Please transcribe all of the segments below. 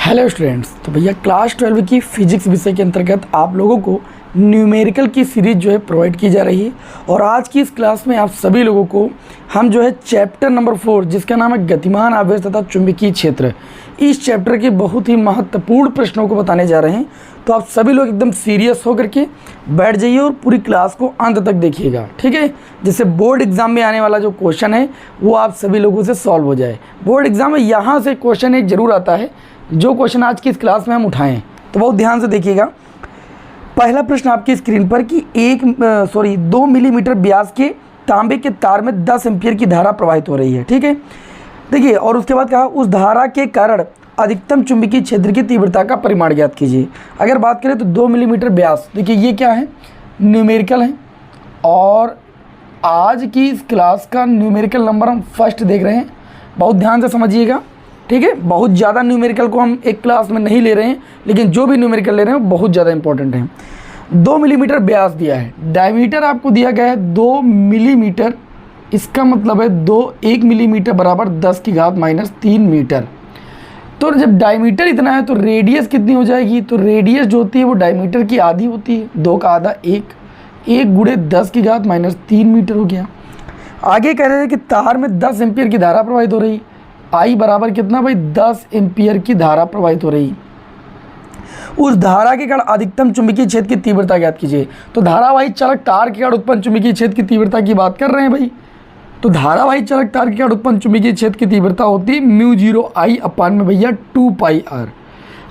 Hello students. तो भैया class 12 की फिजिक्स विषय के अंतर्गत आप लोगों को न्यूमेरिकल की सीरीज़ जो है प्रोवाइड की जा रही है। और आज की इस क्लास में आप सभी लोगों को हम जो है चैप्टर नंबर 4 जिसका नाम है गतिमान आवेश तथा चुंबकीय क्षेत्र, इस चैप्टर के बहुत ही महत्वपूर्ण प्रश्नों को बताने जा रहे हैं। तो आप सभी लोग एकदम सीरियस होकर के बैठ जाइए और पूरी क्लास को अंत तक देखिएगा, ठीक है, जिससे बोर्ड एग्जाम में आने वाला जो क्वेश्चन है वो आप सभी लोगों से सॉल्व हो जाए। बोर्ड एग्जाम में यहाँ से क्वेश्चन एक जरूर आता है, जो क्वेश्चन आज की इस क्लास में हम उठाएं, तो बहुत ध्यान से देखिएगा। पहला प्रश्न आपकी स्क्रीन पर कि 2 मिलीमीटर व्यास के तांबे के तार में 10 एम्पीयर की धारा प्रवाहित हो रही है, ठीक है। देखिए, और उसके बाद कहा उस धारा के कारण अधिकतम चुंबकीय क्षेत्र की तीव्रता का परिमाण ज्ञात कीजिए। अगर बात करें तो 2 मिलीमीटर व्यास, देखिए ये क्या है, न्यूमेरिकल है। और आज की इस क्लास का न्यूमेरिकल नंबर हम फर्स्ट देख रहे हैं, बहुत ध्यान से समझिएगा, ठीक है। बहुत ज़्यादा न्यूमेरिकल को हम एक क्लास में नहीं ले रहे हैं, लेकिन जो भी न्यूमेरिकल ले रहे हैं वो बहुत ज़्यादा इंपॉर्टेंट है। 2 मिलीमीटर व्यास दिया है, डायमीटर आपको दिया गया है 2 मिलीमीटर, इसका मतलब है 1 मिलीमीटर बराबर 10 की घात -3 मीटर। तो जब डायमीटर इतना है तो रेडियस कितनी हो जाएगी, तो रेडियस जो होती है वो डायमीटर की आधी होती है, 2 का आधा 1 गुणे 10 की घात -3 मीटर हो गया। आगे कह रहे हैं कि तार में 10 एम्पीयर की धारा प्रवाहित हो रही, आई बराबर कितना भाई, 10 एम्पीयर की धारा प्रवाहित हो रही। उस धारा के कारण अधिकतम चुंबकीय क्षेत्र की तीव्रता ज्ञात कीजिए। तो धारावाही चालक तार के कारण उत्पन्न चुंबकीय क्षेत्र की तीव्रता की बात कर रहे हैं भाई। तो धारावाही चालक तार के कारण उत्पन्न चुंबकीय क्षेत्र की तीव्रता होती है μ0I में भैया 2πr।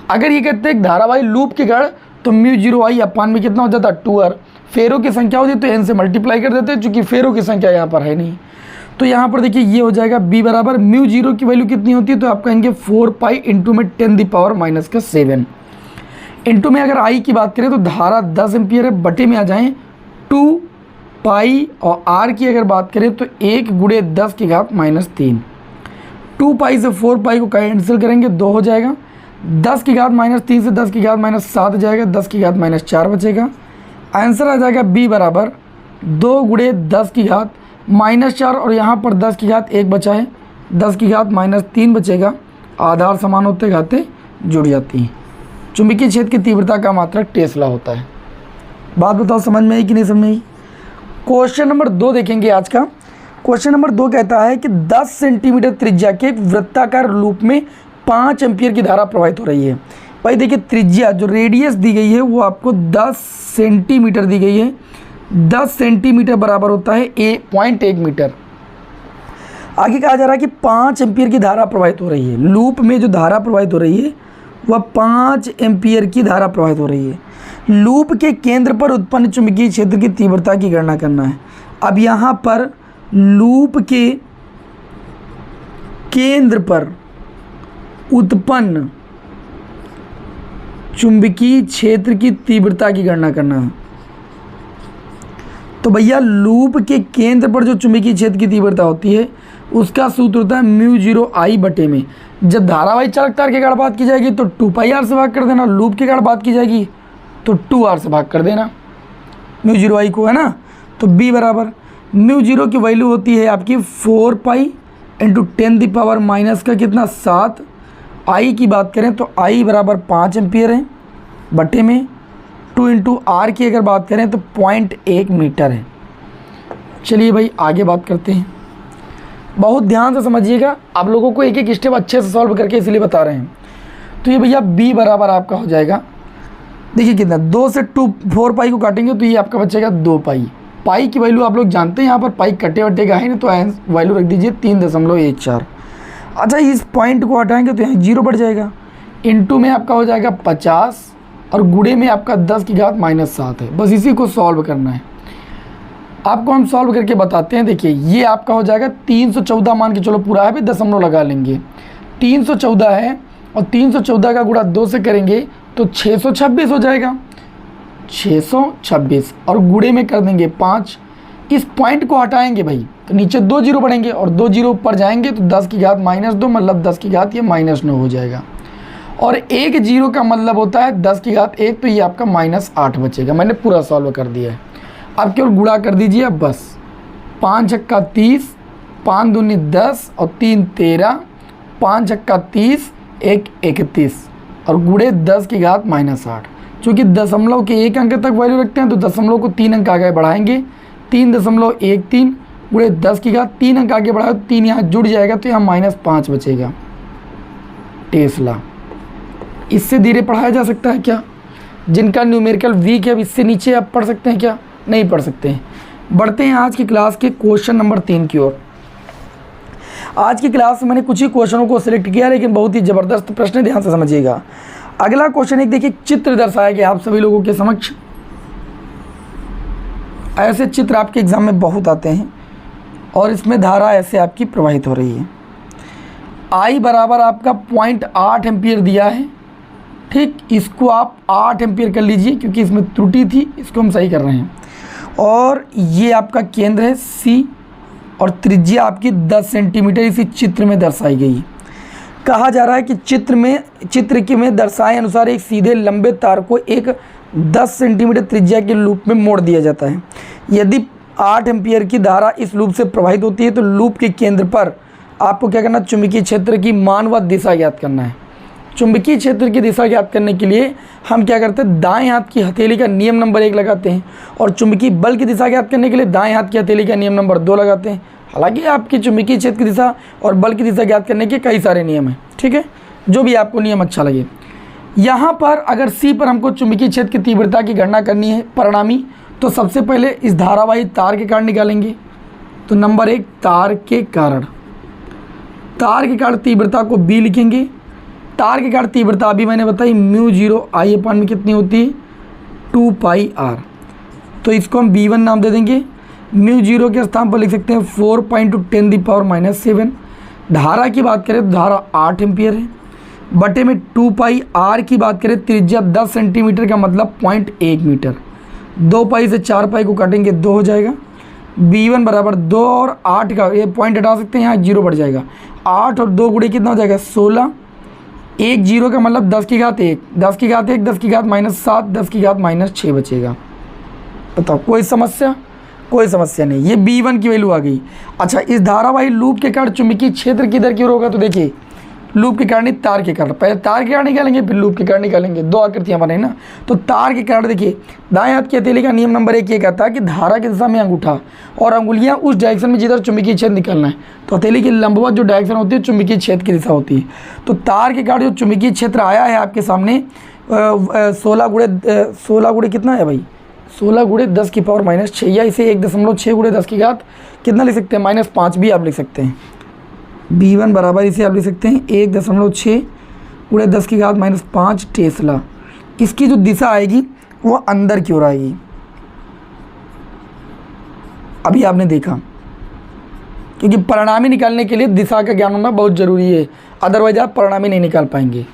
अगर ये कहते हैं धारावाही लूप के कारण तो μ0I में कितना हो जाता है 2r। फेरों की संख्या होती है तो n से मल्टीप्लाई कर देते हैं, चूंकि फेरों की संख्या यहाँ पर है नहीं। तो यहाँ पर देखिए ये हो जाएगा b बराबर μ0 की वैल्यू कितनी होती है, तो आप कहेंगे 4π इंटू में 10⁻⁻7 इंटू में अगर I की बात करें तो धारा 10 एम्पीयर है, बटे में आ जाएँ 2π और r की अगर बात करें तो 1 गुणे 10 की घात -3। 2π से 4π को कैंसिल करेंगे 2 हो जाएगा, 10 की घात -3 से 10 की घात -7 जाएगा, 10 की घात -4 बचेगा। आंसर आ जाएगा b बराबर 2 गुणे 10 की घात -4 और यहाँ पर 10 की घात 1 बचा है, 10 की घात -3 बचेगा। आधार समान होते घातें जुड़ जाती हैं। चुंबकीय क्षेत्र की तीव्रता का मात्रक टेस्ला होता है। बात बताओ समझ में आई कि नहीं समझ में आई। क्वेश्चन नंबर 2 देखेंगे आज का। क्वेश्चन नंबर 2 कहता है कि 10 सेंटीमीटर त्रिज्या के एक वृत्ताकार लूप में 5 एम्पीयर की धारा प्रवाहित हो रही है। भाई देखिए, त्रिज्या जो रेडियस दी गई है वो आपको 10 सेंटीमीटर दी गई है। 10 सेंटीमीटर बराबर होता है 0.1 मीटर। आगे कहा जा रहा है कि 5 एम्पीयर की धारा प्रवाहित हो रही है। लूप में जो धारा प्रवाहित हो रही है वह 5 एम्पीयर की धारा प्रवाहित हो रही है। लूप के केंद्र पर उत्पन्न चुंबकीय क्षेत्र की तीव्रता की गणना करना है। अब यहाँ पर लूप के केंद्र पर उत्पन्न चुंबकीय क्षेत्र की तीव्रता की गणना करना है। तो भैया लूप के केंद्र पर जो चुंबकीय क्षेत्र की तीव्रता होती है उसका सूत्र होता है μ0I बटे में। जब धारावाही चालक तार के कारण बात की जाएगी तो 2πr से भाग कर देना, लूप के कारण बात की जाएगी तो 2r से भाग कर देना μ0I को, है ना। तो b बराबर μ0 की वैल्यू होती है आपकी 4π इंटू 10⁻⁻ का कितना 7। I की बात करें तो I बराबर 5 एम्पीयर है, बटे में 2 इंटू आर की अगर बात करें तो 0.1 मीटर है। चलिए भाई आगे बात करते हैं, बहुत ध्यान से समझिएगा। आप लोगों को एक एक स्टेप अच्छे से सॉल्व करके इसलिए बता रहे हैं। तो ये भैया b बराबर आपका हो जाएगा, देखिए कितना, 2 से 4π को काटेंगे तो ये आपका बचेगा 2π। पाई की वैल्यू आप लोग जानते हैं, यहाँ पर पाई कटे वटे का है ना, तो वैल्यू रख दीजिए 3.14। अच्छा, इस पॉइंट को हटाएंगे तो यहाँ 0 बढ़ जाएगा। इंटू में आपका हो जाएगा 50 और गुणे में आपका 10 की घात -7 है। बस इसी को सॉल्व करना है, आपको हम सॉल्व करके बताते हैं। देखिए ये आपका हो जाएगा 314 मान के चलो, पूरा है भाई, दशमलव लगा लेंगे। 314 है और 314 का गुणा 2 से करेंगे तो 626 हो जाएगा, 626 और गुणे में कर देंगे 5। इस पॉइंट को हटाएंगे भाई तो नीचे 2 जीरो बढ़ेंगे और 2 जीरो ऊपर जाएंगे तो 10 की घात -2 मतलब 10 की घात ये -9 हो जाएगा। और 1 जीरो का मतलब होता है 10 की घात 1, तो ये आपका -8 बचेगा। मैंने पूरा सॉल्व कर दिया है, आप केवल गुणा कर दीजिए अब बस। 5 छक्का 30, 5 दूनी 10 और 3 13, 5 छक्का 30, 1 31, और गुणे 10 की घात -8। चूँकि दशमलव के 1 अंक तक वैल्यू रखते हैं तो दशमलव को 3 अंक आगे बढ़ाएंगे, 3.13 गुणे 10 की घात 3 अंक आगे बढ़ाओ, 3 यहाँ जुड़ जाएगा तो यहाँ -5 बचेगा। टेस्ला। इससे धीरे पढ़ाया जा सकता है क्या? जिनका न्यूमेरिकल वीक है, अब इससे नीचे आप पढ़ सकते हैं क्या? नहीं पढ़ सकते हैं। बढ़ते हैं आज की क्लास के क्वेश्चन नंबर 3 की ओर। आज की क्लास में मैंने कुछ ही क्वेश्चनों को सिलेक्ट किया, लेकिन बहुत ही ज़बरदस्त प्रश्न, ध्यान से समझिएगा। अगला क्वेश्चन एक देखिए, चित्र दर्शाया गया आप सभी लोगों के समक्ष। ऐसे चित्र आपके एग्जाम में बहुत आते हैं और इसमें धारा ऐसे आपकी प्रवाहित हो रही है। I बराबर आपका 0.8 एम्पियर दिया है, ठीक। इसको आप 8 एम्पियर कर लीजिए क्योंकि इसमें त्रुटि थी, इसको हम सही कर रहे हैं। और ये आपका केंद्र है C और त्रिज्या आपकी 10 सेंटीमीटर इसी चित्र में दर्शाई गई है। कहा जा रहा है कि चित्र के में दर्शाए अनुसार एक सीधे लंबे तार को एक 10 सेंटीमीटर त्रिज्या के लूप में मोड़ दिया जाता है। यदि 8 एम्पियर की धारा इस लूप से प्रवाहित होती है तो लूप के केंद्र पर आपको क्या करना, चुंबकीय क्षेत्र की मान व दिशा ज्ञात करना है। चुंबकीय क्षेत्र की दिशा ज्ञात करने के लिए हम क्या करते हैं, दाएं हाथ की हथेली का नियम नंबर 1 लगाते हैं और चुंबकीय बल की दिशा ज्ञात करने के लिए दाएं हाथ की हथेली का नियम नंबर 2 लगाते हैं। हालांकि आपकी चुंबकीय क्षेत्र की दिशा और बल की दिशा ज्ञात करने के कई सारे नियम हैं, ठीक है, जो भी आपको नियम अच्छा लगे। यहाँ पर अगर C पर हमको चुंबकीय क्षेत्र की तीव्रता की गणना करनी है परिणामी, तो सबसे पहले इस धारावाही तार के कारण निकालेंगे। तो नंबर 1 तार के कारण तीव्रता को B लिखेंगे। तार के कारण तीव्रता अभी मैंने बताई μ0 I/, में कितनी होती है 2πr। तो इसको हम B1 नाम दे देंगे। μ0 के स्थान पर लिख सकते हैं 4×10⁻⁷। धारा की बात करें तो धारा 8 एम्पियर है, बटे में 2πr की बात करें, त्रिज्या 10 सेंटीमीटर का मतलब 0.1 मीटर। 2π से 4π को काटेंगे 2 हो जाएगा। B1 बराबर 2 और 8 का ये पॉइंट हटा सकते हैं, यहाँ 0 बढ़ जाएगा। 8 और 2 गुणे कितना हो जाएगा 16। 1 0 का मतलब 10 की घात 1, 10 की घात 1, 10 की घात -7, 10 की घात -6 बचेगा। बताओ कोई समस्या? कोई समस्या नहीं। ये B1 की वैल्यू आ गई। अच्छा, इस धारावाही लूप के कारण चुंबकीय क्षेत्र किधर की ओर होगा, तो देखिए लूप के कारण तार के कारण, पहले तार के कारण निकालेंगे फिर लूप के कारण निकालेंगे, 2 आकृतियां बने ना। तो तार के कारण देखिए, दाएं हाथ की हथेली का नियम नंबर 1 ये कहता है कि धारा की दिशा में अंगूठा और अंगुलियां उस डायरेक्शन में जिधर चुंबकीय क्षेत्र निकलना है। तो हथेली की लंबवत जो डायरेक्शन होती है चुंबकीय क्षेत्र की दिशा होती है। तो तार के कारण जो चुंबकीय क्षेत्र आया है आपके सामने 16 गुणे कितना है भाई, 16 गुणे 10 की पावर -6, या इसे 1.6 गुणे 10 की घात कितना लिख सकते हैं -5 भी आप लिख सकते हैं। B1 बराबर इसे आप लिख सकते हैं 1.6 गुणे 10 की घात -5 टेस्ला। इसकी जो दिशा आएगी वो अंदर की ओर आएगी। अभी आपने देखा, क्योंकि परिणामी निकालने के लिए दिशा का ज्ञान होना बहुत ज़रूरी है, अदरवाइज आप परिणामी नहीं निकाल पाएंगे।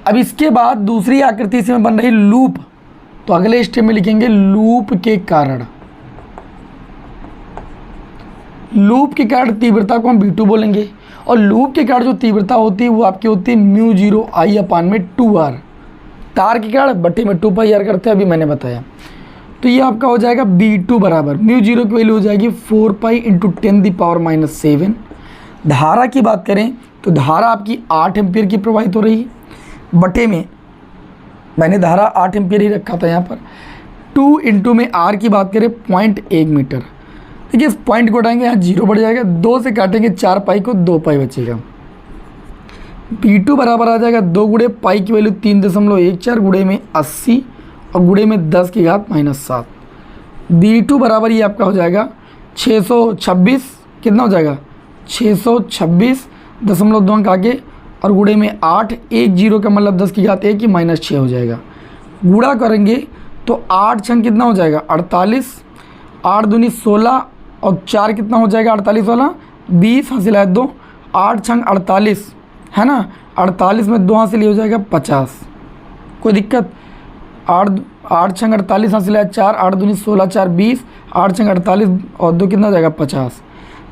अब इसके बाद दूसरी आकृति से बन रही लूप, तो अगले स्टेप में लिखेंगे लूप के कारण। लूप के कारण तीव्रता को हम B2 बोलेंगे और लूप के कारण जो तीव्रता होती है वो आपकी होती है μ0 I/2r। तार के कारण बटे में 2πr करते हैं, अभी मैंने बताया। तो ये आपका हो जाएगा B2 बराबर μ0 की वैल्यू हो जाएगी 4π × 10⁻⁷। धारा की बात करें तो धारा आपकी 8 एम्पियर की प्रवाहित हो रही है, बटे में मैंने धारा 8 एम्पियर ही रखा था यहाँ पर। 2 × में r की बात करें 0.1 मीटर। देखिए इस पॉइंट को उठाएंगे, यहाँ 0 बढ़ जाएगा, 2 से काटेंगे 4π को 2π बचेगा। B2 बराबर आ जाएगा 2 गुणे पाई की वैल्यू 3.14 गुणे में 80 और गुणे में 10 की घात -7। B2 बराबर ये आपका हो जाएगा 626, कितना हो जाएगा 626.2 अंक आगे और गुणे में 8, 1 0 का मतलब 10 की घात 1 की -6 हो जाएगा। गुणा करेंगे तो 8 छंग कितना हो जाएगा 48, 8 दूनी 16 और 4 कितना हो जाएगा 48 वाला 20, हासिल है 2, 8 छंग 48 है ना, 48 में 2 हासिल हो जाएगा 50। कोई दिक्कत? 8 छंग 48 हासिल है 4, 8 दूनी 16, 4 20, 8 छंग 48 और 2 कितना हो जाएगा 50।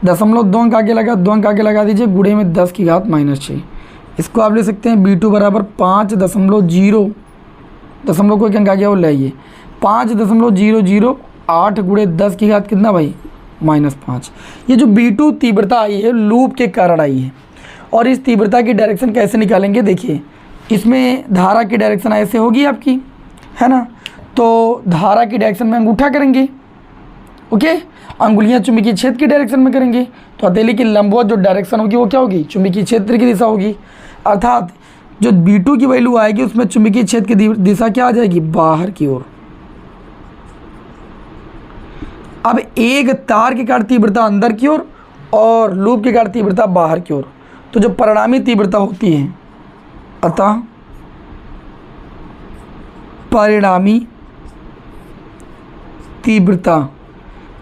0.2 अंक आगे लगा, 2 अंक आगे लगा दीजिए, गुणे में 10 की घात -6। इसको आप ले सकते हैं B2 बराबर 5.0, दशमलव को एक अंक आ गया वो ले आइए, 5.008 गुणे 10 की घात कितना भाई -5। ये जो B2 तीव्रता आई है लूप के कारण आई है। और इस तीव्रता की डायरेक्शन कैसे निकालेंगे, देखिए इसमें धारा की डायरेक्शन ऐसे होगी आपकी, है ना। तो धारा की डायरेक्शन में अंगूठा करेंगे, ओके, अंगुलियां चुंबकीय क्षेत्र की डायरेक्शन में करेंगे। तो हथेली की लंबवत जो डायरेक्शन होगी वो क्या होगी, चुंबकीय क्षेत्र की दिशा होगी। अर्थात जो B2 की वैल्यू आएगी उसमें चुंबकीय क्षेत्र की दिशा क्या आ जाएगी, बाहर की ओर। अब एक तार के कारण तीव्रता अंदर की ओर और लूप के कारण तीव्रता बाहर की ओर। तो जो परिणामी तीव्रता होती है, अतः परिणामी तीव्रता,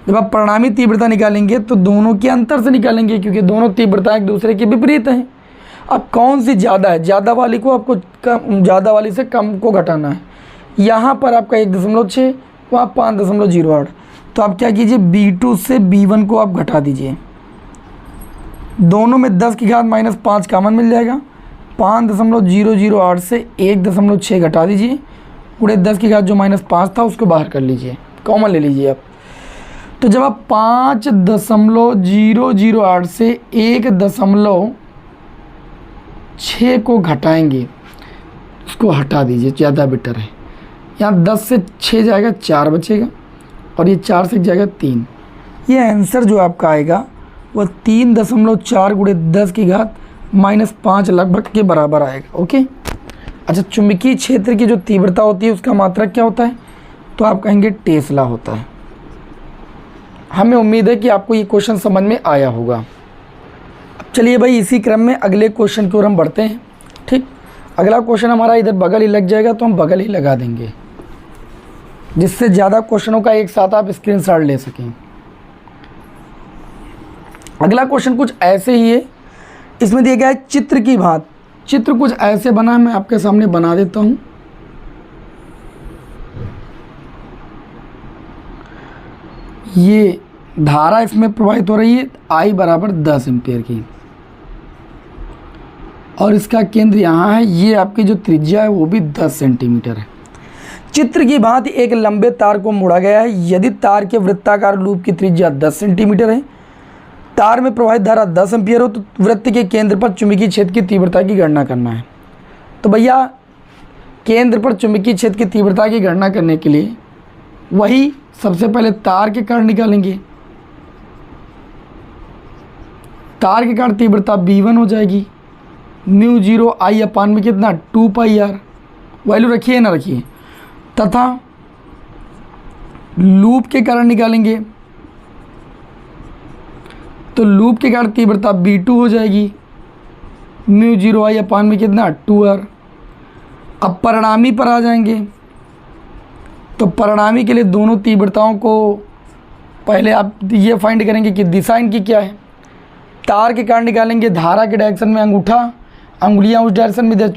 जब आप परिणामी तीव्रता निकालेंगे तो दोनों के अंतर से निकालेंगे, क्योंकि दोनों तीव्रता एक दूसरे के विपरीत हैं। अब कौन सी ज़्यादा है, ज़्यादा वाली को आपको कम, ज़्यादा वाली से कम को घटाना है। यहाँ पर आपका 1.6, वहाँ 5.08। तो आप क्या कीजिए, B2 से B1 को आप घटा दीजिए। दोनों में 10 की घात -5 कॉमन मिल जाएगा। 5.008 से 1.6 घटा दीजिए, पूरे 10 की घात जो -5 था उसको बाहर कर लीजिए, कॉमन ले लीजिए आप। तो जब आप 5.008 से 1.6 को घटाएंगे, उसको हटा दीजिए, ज़्यादा बेटर है। यहाँ 10 से 6 जाएगा, 4 बचेगा, और ये 4 से जाएगा 3। ये आंसर जो आपका आएगा वह 3.4 गुणे 10 की घात -5 लगभग के बराबर आएगा, ओके। अच्छा, चुंबकीय क्षेत्र की जो तीव्रता होती है उसका मात्रक क्या होता है, तो आप कहेंगे टेस्ला होता है। हमें उम्मीद है कि आपको ये क्वेश्चन समझ में आया होगा। अब चलिए भाई, इसी क्रम में अगले क्वेश्चन की ओर हम बढ़ते हैं, ठीक। अगला क्वेश्चन हमारा इधर बगल ही लग जाएगा, तो हम बगल ही लगा देंगे, जिससे ज़्यादा क्वेश्चनों का एक साथ आप स्क्रीनशॉट ले सकें। अगला क्वेश्चन कुछ ऐसे ही है, इसमें दिया गया है चित्र की भांति। चित्र कुछ ऐसे बना है, मैं आपके सामने बना देता हूँ। ये धारा इसमें प्रवाहित हो रही है I बराबर 10 एम्पियर की, और इसका केंद्र यहाँ है। ये आपकी जो त्रिज्या है वो भी 10 सेंटीमीटर है। चित्र की भांति एक लंबे तार को मोड़ा गया है। यदि तार के वृत्ताकार लूप की त्रिज्या 10 सेंटीमीटर है, तार में प्रवाहित धारा 10 एम्पियर हो, तो वृत्त के केंद्र पर चुंबकीय क्षेत्र की तीव्रता की गणना करना है। तो भैया, केंद्र पर चुंबकीय क्षेत्र की तीव्रता की गणना करने के लिए वही सबसे पहले तार के कारण निकालेंगे। तार के कारण तीव्रता B1 हो जाएगी, μ0 I अपान में कितना, 2πr, वैल्यू रखिए ना रखिए। तथा लूप के कारण निकालेंगे, तो लूप के कारण तीव्रता B2 हो जाएगी, μ0 I अपान में कितना, 2r। अब परिणामी पर आ जाएंगे, तो परिणामी के लिए दोनों तीव्रताओं को पहले आप ये फाइंड करेंगे कि दिशा इनकी क्या है। तार के कारण निकालेंगे, धारा के डायरेक्शन में अंगूठा, अंगुलियां उस डायरेक्शन में जिधर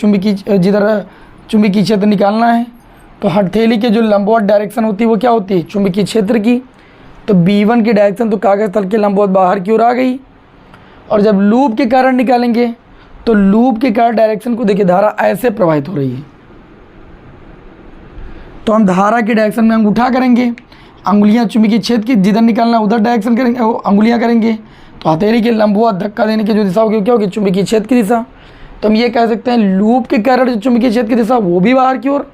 चुंबकीय क्षेत्र निकालना है। तो हथेली के जो लंबवत डायरेक्शन होती है वो क्या होती है, चुंबकीय क्षेत्र की। तो B1 की डायरेक्शन तो कागज तल के लंबवत बाहर की ओर आ गई। और जब लूप के कारण निकालेंगे, तो लूप के कारण डायरेक्शन को देखिए, धारा ऐसे प्रवाहित हो रही है, तो हम धारा की डायरेक्शन में अंगूठा करेंगे, अंगुलियां चुंबकीय क्षेत्र की जिधर निकालना उधर डायरेक्शन करेंगे, अंगुलियां करेंगे। तो हथेली के लंबवत धक्का देने की जो दिशा होगी क्या होगी, चुंबकीय क्षेत्र की दिशा। तो हम ये कह सकते हैं लूप के कारण जो चुंबकीय क्षेत्र की दिशा वो भी बाहर की ओर,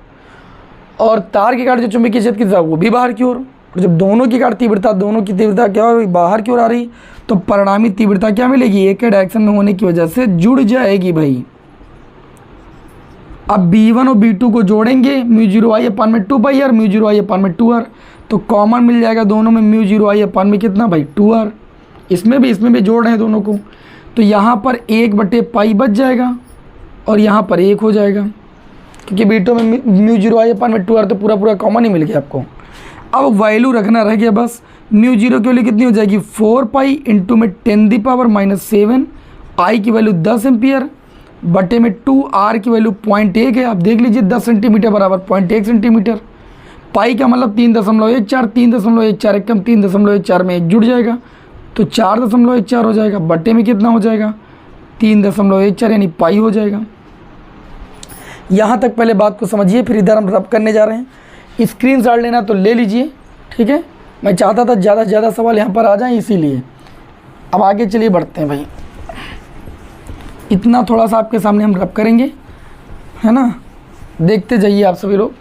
और तार के कारण जो चुंबकीय क्षेत्र की दिशा वो भी बाहर की ओर। और जब दोनों की कारण तीव्रता, दोनों की तीव्रता क्या होगी, बाहर की ओर आ रही, तो परिणामी तीव्रता क्या मिलेगी, एक के डायरेक्शन में होने की वजह से जुड़ जाएगी भाई। अब B1 और B2 को जोड़ेंगे, μ0 I अपान में 2πr, μ0 I अपान में 2r, तो कॉमन मिल जाएगा दोनों में, μ0 I अपान में कितना भाई, 2r। इसमें भी जोड़ रहे हैं दोनों को, तो यहाँ पर 1/π बच जाएगा और यहाँ पर 1 हो जाएगा, क्योंकि B2 में μ0 I अपान में 2r, तो पूरा कॉमन ही मिल गया आपको। अब वैल्यू रखना रह गया बस। μ0 की वैल्यू कितनी हो जाएगी, 4π इंटू में 10⁻⁷ I की वैल्यू 10 एम्पियर बटे में 2r की वैल्यू 0.1 है। आप देख लीजिए 10 सेंटीमीटर बराबर 0.1 सेंटीमीटर। पाई का मतलब 3.14, 3.14 एकम 3.14 में 1 जुड़ जाएगा, तो 4.14 हो जाएगा, बटे में कितना हो जाएगा, 3.14 यानी पाई हो जाएगा। यहाँ तक पहले बात को समझिए, फिर इधर हम रब करने जा रहे हैं। स्क्रीनशॉट लेना तो ले लीजिए, ठीक है। मैं चाहता था ज़्यादा से ज़्यादा सवाल यहाँ पर आ जाएं, इसीलिए। अब आगे चलिए बढ़ते हैं भाई, इतना थोड़ा सा आपके सामने हम रब करेंगे, है ना। देखते जाइए आप सभी लोग।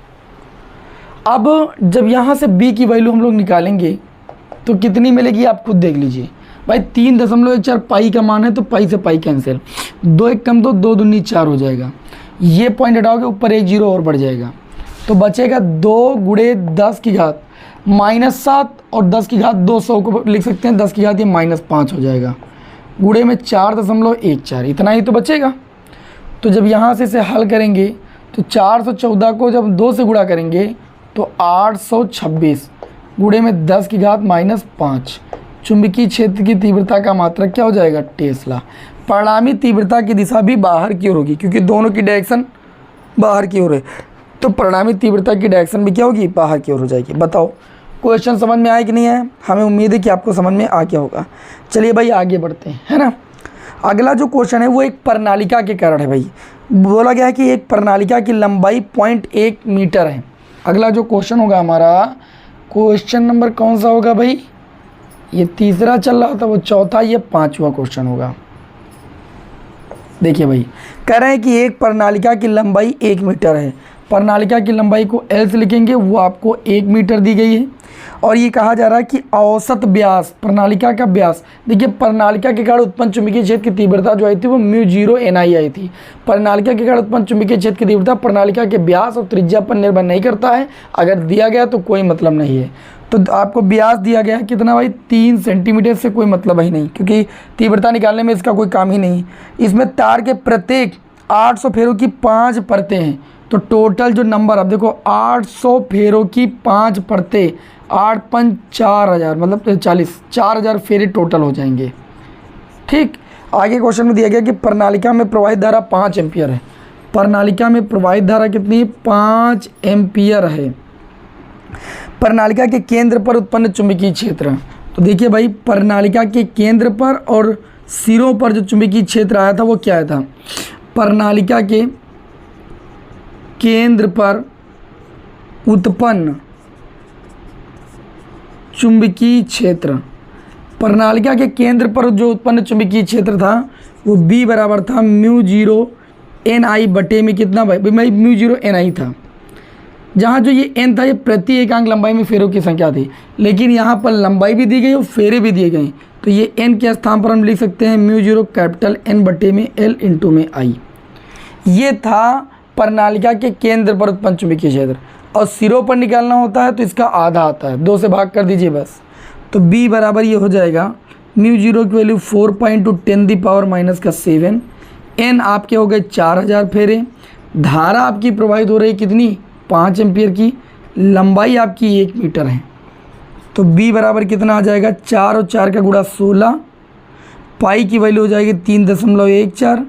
अब जब यहाँ से b की वैल्यू हम लोग निकालेंगे तो कितनी मिलेगी आप खुद देख लीजिए भाई। 3.14 पाई का मान है तो पाई से पाई कैंसिल, 2 एक कम 2, 2 दूनी 4 हो जाएगा। ये पॉइंट हटाओगे ऊपर एक जीरो और बढ़ जाएगा तो बचेगा 2 गुणे 10 की घात -7 और 10 की घात 200 को लिख सकते हैं 10 की घात ये -5 हो जाएगा। गुणे में 4.14 इतना ही तो बचेगा। तो जब यहाँ से इसे हल करेंगे तो 414 को जब 2 से गुणा करेंगे तो 826 गुणे में 10 की घात -5। चुंबकीय क्षेत्र की तीव्रता का मात्रक क्या हो जाएगा? टेस्ला। परिणामी तीव्रता की दिशा भी बाहर की ओर होगी क्योंकि दोनों की डायरेक्शन बाहर की ओर है, तो परिणामी तीव्रता की डायरेक्शन भी क्या होगी? बाहर की ओर हो जाएगी। बताओ क्वेश्चन समझ में आया कि नहीं आया? हमें उम्मीद है कि आपको समझ में आ गया होगा। चलिए भाई आगे बढ़ते हैं, है ना। अगला जो क्वेश्चन है वो एक प्रणालिका के कारण है भाई। बोला गया है कि एक प्रणालिका की लंबाई 0.1 मीटर है। अगला जो क्वेश्चन होगा हमारा, क्वेश्चन नंबर कौन सा होगा भाई? ये तीसरा चल रहा था, वो चौथा, ये 5वां क्वेश्चन होगा। देखिए भाई, कह रहे हैं कि एक प्रणालिका की लंबाई 1 मीटर है। प्रणालिका की लंबाई को L से लिखेंगे, वो आपको 1 मीटर दी गई है। और ये कहा जा रहा है कि औसत व्यास, प्रणालिका का व्यास, देखिए प्रणालिका के कारण उत्पन्न चुंबकीय क्षेत्र की तीव्रता जो आई थी वो μ0 Ni आई थी। प्रणालिका के कारण उत्पन्न चुंबकीय क्षेत्र की तीव्रता प्रणालिका के व्यास और त्रिज्या पर निर्भर नहीं करता है। अगर दिया गया तो कोई मतलब नहीं है। तो आपको व्यास दिया गया है कितना भाई? 3 सेंटीमीटर से कोई मतलब ही नहीं, क्योंकि तीव्रता निकालने में इसका कोई काम ही नहीं। इसमें तार के प्रत्येक 800 फेरों की 5 परतें हैं। तो टोटल जो नंबर, अब देखो 800 फेरों की 5 परतें, 8 5 4000 मतलब 4000 फेरे टोटल हो जाएंगे। ठीक, आगे क्वेश्चन में दिया गया कि प्रणालिका में प्रवाहित धारा 5 एम्पियर है। प्रणालिका में प्रवाहित धारा कितनी? 5 एम्पियर है। प्रणालिका के केंद्र पर उत्पन्न चुंबकीय क्षेत्र, तो देखिए भाई प्रणालिका के केंद्र पर और सिरों पर जो चुंबकीय क्षेत्र आया था वो क्या आया था? प्रणालिका के केंद्र पर उत्पन्न चुंबकीय क्षेत्र, प्रणालिका के केंद्र पर जो उत्पन्न चुंबकीय क्षेत्र था वो B बराबर था μ0 Ni बटे में कितना भाई? μ0 Ni था। जहाँ जो ये n था ये प्रति एकांक लंबाई में फेरों की संख्या थी, लेकिन यहाँ पर लंबाई भी दी गई और फेरे भी दिए गए, तो ये n के स्थान पर हम लिख सकते हैं μ0 कैपिटल N बटे में L इंटू में I। ये था प्रणालिका के केंद्र पर उत्पन्न चुंबकीय क्षेत्र। और सिरों पर निकालना होता है तो इसका आधा आता है, 2 से भाग कर दीजिए बस। तो B बराबर ये हो जाएगा μ0 की वैल्यू 4.10⁻⁻7। n आपके हो गए 4000 फेरे। धारा आपकी प्रवाहित हो रही कितनी? 5 एम्पियर की। लंबाई आपकी 1 मीटर है। तो B बराबर कितना आ जाएगा? 4 और 4 का गुणा 16। पाई की वैल्यू हो जाएगी 3.14।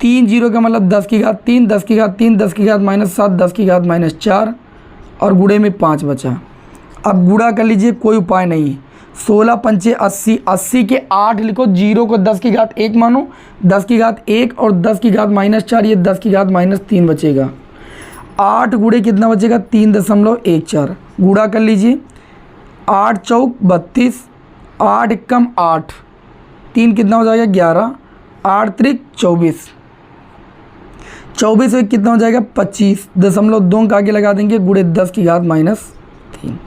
3 जीरो का मतलब 10 की घात 3, 10 की घात 3, 10 की घात -7, 10 की घात -4 और गुणे में 5 बचा। अब गुणा कर लीजिए, कोई उपाय नहीं। 16 पंचे 80, 80 के 8 लिखो, जीरो को 10 की घात 1 मानो, 10 की घात 1 और 10 की घात -4, ये 10 की घात -3 बचेगा। 8 गुणे कितना बचेगा? 3.14। गुणा कर लीजिए, 8 चौक 32, 8 एकम 8, 3 कितना हो जाएगा? 11, 8 त्रिक 24, 24 में कितना हो जाएगा? 25.2 का आगे लगा देंगे, गुणे 10 की घात -3।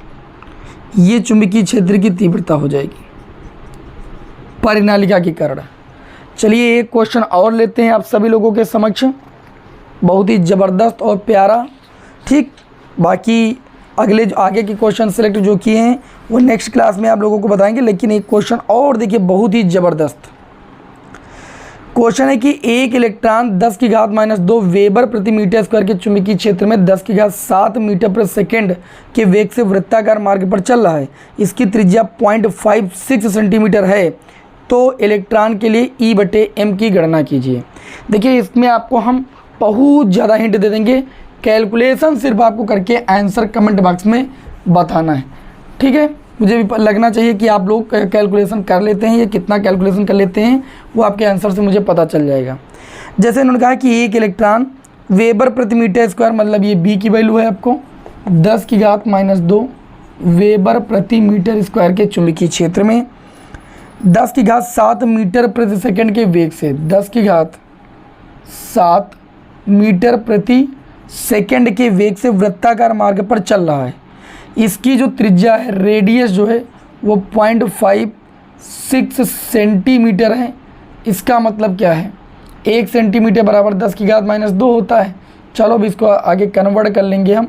ये चुंबकीय क्षेत्र की तीव्रता हो जाएगी प्रणालिका के कारण। चलिए एक क्वेश्चन और लेते हैं आप सभी लोगों के समक्ष, बहुत ही ज़बरदस्त और प्यारा। ठीक, बाकी अगले जो आगे के क्वेश्चन सेलेक्ट जो किए हैं वो नेक्स्ट क्लास में आप लोगों को बताएंगे। लेकिन एक क्वेश्चन और देखिए, बहुत ही ज़बरदस्त क्वेश्चन है कि एक इलेक्ट्रॉन 10 की घात -2 वेबर प्रति मीटर स्क्वायर के चुंबकीय क्षेत्र में 10 की घात 7 मीटर प्रति सेकेंड के वेग से वृत्ताकार मार्ग पर चल रहा है। इसकी त्रिज्या 0.56 सेंटीमीटर है। तो इलेक्ट्रॉन के लिए E/m की गणना कीजिए। देखिए इसमें आपको हम बहुत ज़्यादा हिंट दे देंगे, कैलकुलेशन सिर्फ आपको करके आंसर कमेंट बॉक्स में बताना है। ठीक है, मुझे भी लगना चाहिए कि आप लोग कैलकुलेशन कर लेते हैं या कितना कैलकुलेशन कर लेते हैं, वो आपके आंसर से मुझे पता चल जाएगा। जैसे इन्होंने कहा कि एक इलेक्ट्रॉन वेबर प्रति मीटर स्क्वायर, मतलब ये B की वैल्यू है आपको 10 की घात -2 वेबर प्रति मीटर स्क्वायर के चुंबकीय क्षेत्र में 10 की घात 7 मीटर प्रति सेकंड के वेग से 10 की घात 7 मीटर प्रति सेकंड के वेग से वृत्ताकार मार्ग पर चल रहा है। इसकी जो त्रिज्या है, रेडियस जो है वो 0.56 सेंटीमीटर है। इसका मतलब क्या है, 1 सेंटीमीटर बराबर 10⁻² होता है। चलो अब इसको आगे कन्वर्ट कर लेंगे हम,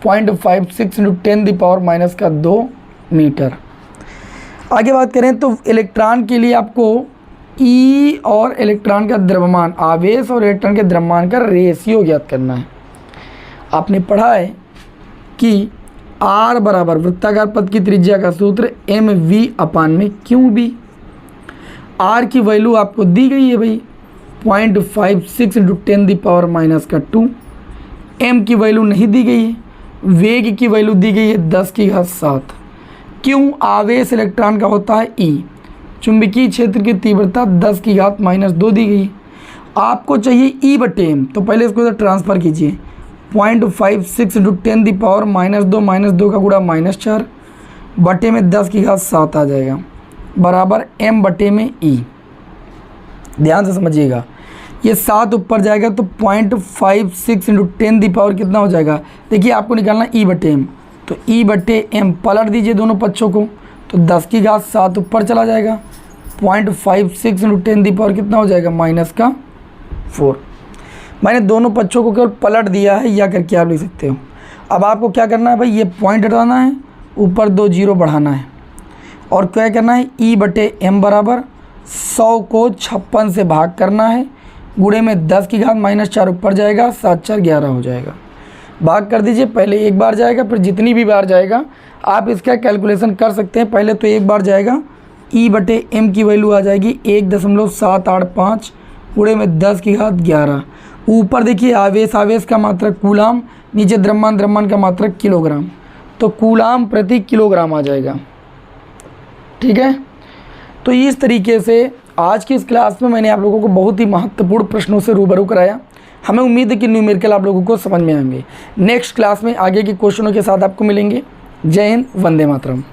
0.56 × 10⁻² मीटर। आगे बात करें तो इलेक्ट्रॉन के लिए आपको ई और इलेक्ट्रॉन का द्रव्यमान, आवेश और इलेक्ट्रॉन के द्रव्यमान का रेशियो ज्ञात करना है। आपने पढ़ा है कि आर बराबर वृत्ताकार पथ की त्रिज्या का सूत्र mv/q/b। आर की वैल्यू आपको दी गई है भाई 0.56 × 10⁻²। m की वैल्यू नहीं दी गई है, वेग की वैल्यू दी गई है 10�7। क्यों, आवेश इलेक्ट्रॉन का होता है E। चुंबकीय क्षेत्र की तीव्रता 10⁻² दी गई है। आपको चाहिए E/m, तो पहले इसको इधर ट्रांसफ़र कीजिए। 0.56 × 10⁻² का गुणा -4 बटे में 10�7 आ जाएगा, बराबर m/e। ध्यान से समझिएगा, ये 7 ऊपर जाएगा तो 0.56 × 10 कितना हो जाएगा। देखिए आपको निकालना E/m, तो E/m पलट दीजिए दोनों पक्षों को, तो 10�7 ऊपर चला जाएगा। 0.56 × 10 कितना हो जाएगा, -4। मैंने दोनों पक्षों को केवल पलट दिया है, या करके आप लिख सकते हो। अब आपको क्या करना है भाई, ये पॉइंट हटाना है, ऊपर 2 0 बढ़ाना है, और क्या करना है, E/m बराबर 100 को 56 से भाग करना है, गुणे में 10⁻4 ऊपर जाएगा, 7 4 11 हो जाएगा। भाग कर दीजिए, पहले एक बार जाएगा, फिर जितनी भी बार जाएगा आप इसका कैलकुलेशन कर सकते हैं। पहले तो एक बार जाएगा, E/m की वैल्यू आ जाएगी 1.785 गुणे में 10⁻11। ऊपर देखिए आवेश का मात्रक कूलाम, नीचे द्रव्यमान का मात्रक किलोग्राम, तो कूलाम प्रति किलोग्राम आ जाएगा। ठीक है, तो इस तरीके से आज की इस क्लास में मैंने आप लोगों को बहुत ही महत्वपूर्ण प्रश्नों से रूबरू कराया। हमें उम्मीद है कि न्यूमेरिकल आप लोगों को समझ में आएंगे। नेक्स्ट क्लास में आगे के क्वेश्चनों के साथ आपको मिलेंगे। जय हिंद, वंदे मातरम।